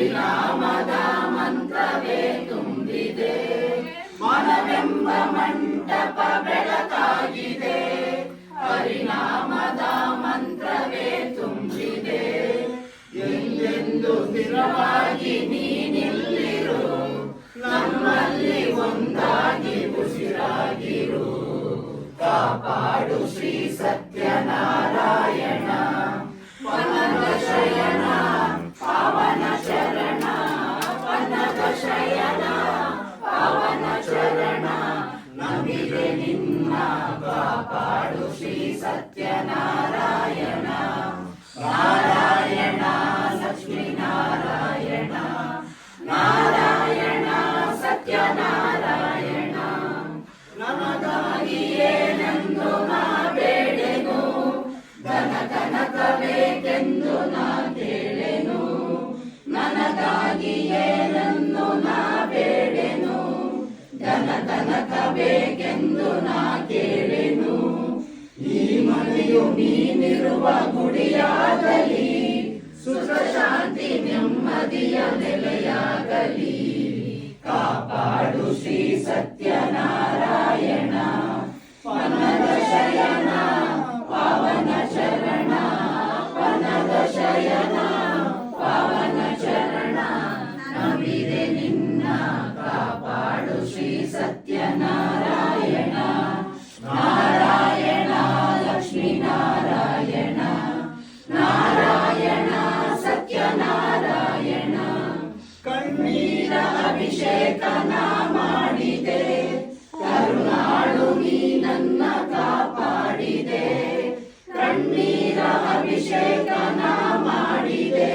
ಪರಿಣಾಮದ ಮಂತ್ರವೇ ತುಂಬಿದೆ, ಮನವೆಂಬ ಮಂಟಪ ಬೆಳಕಾಗಿದೆ. ಪರಿಣಾಮದ ಮಂತ್ರವೇ ತುಂಬಿದೆ, ಎಂದೆಂದು ಸ್ಥಿರವಾಗಿ ನೀನಿಲ್ಲಿರು, ನಮ್ಮಲ್ಲಿ ಒಂದಾಗಿ ಉಸಿರಾಗಿರು. ಕಾಪಾಡು ಶ್ರೀ ಸತ್ಯನಾರಾಯಣ, ವನದ ಶಯನ ಪಾವನ ಚರಣ, ವನದ ಶಯನ ಪಾವನ ಚರಣ. ನಮಿದೆ ನಿನ್ನ ಕಾಪಾಡು ಶ್ರೀ ಸತ್ಯನಾರಾಯಣ. ನಾರಾಯಣ ಲಕ್ಷ್ಮೀ ನಾರಾಯಣ, ನಾರಾಯಣ ಸತ್ಯನಾರಾಯಣ. ನಮಗಾಗಿಯೇ ನಂದು ನಾ ಬೇಡೆನು, ಧನ ಕನಕ ಬೇಕೆಂದು ನಾ ಕೇಳೆನು. ನನಗಾಗಿಯೇ ನಂದು ನಾ ಬೇಡೆನು, ಧನ ಕನಕ ಬೇಕೆಂದು ನಾ ಕೇಳೆನು. ಈ ಮನೆಯು ನೀನಿರುವ ಗುಡಿಯಾಗಲಿ, ಸುಖ ಶಾಂತಿ ನೆಮ್ಮದಿಯ ನೆಲೆಯಾಗಲಿ. ಕಾಪಾಡು ಶ್ರೀ ಸತ್ಯನಾರಾಯಣ, ವನದ ಶಯನ ಪಾವನ ಚರಣ, ವನದ ಶಯನ ಪಾವನ ಚರಣ. ನಮಿದೆ ನಿನ್ನ ಕಾಪಾಡು ಶ್ರೀ ಸತ್ಯನಾರಾಯಣ. ನಾರಾಯಣ ಲಕ್ಷ್ಮೀ ನಾರಾಯಣ, ನಾರಾಯಣ ಸತ್ಯನಾರಾಯಣ. ಕಣ್ಣೀರ ಅಭಿಷೇಕನ ಮಾಡಿದೆ, ಕರುಣಾಳು ನೀ ನನ್ನ ಕಾಪಾಡಿದೆ. ಕಣ್ಣೀರ ಅಭಿಷೇಕನ ಮಾಡಿದೆ,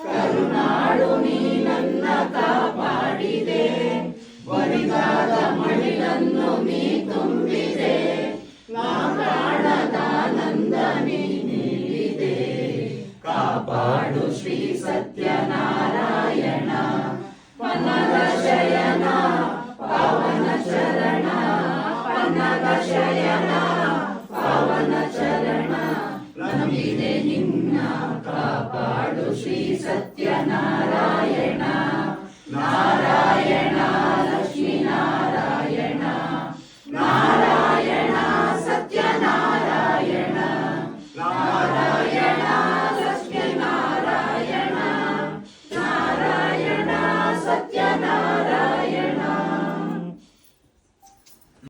ಕರುಣಾಳು ನೀ ನನ್ನ ಕಾಪಾಡಿದೆ. ಬರಿದಾದ ಮಡಿಲನ್ನು ನೀ ತುಂಬಿದೆ, ನಾ ಪ್ರಾಣದಾನಂದ ನೀ ನೀಡಿದೆ. ಕಾಪಾಡು ಶ್ರೀ ಸತ್ಯನಾರಾಯಣ, ವನದ ಶಯನ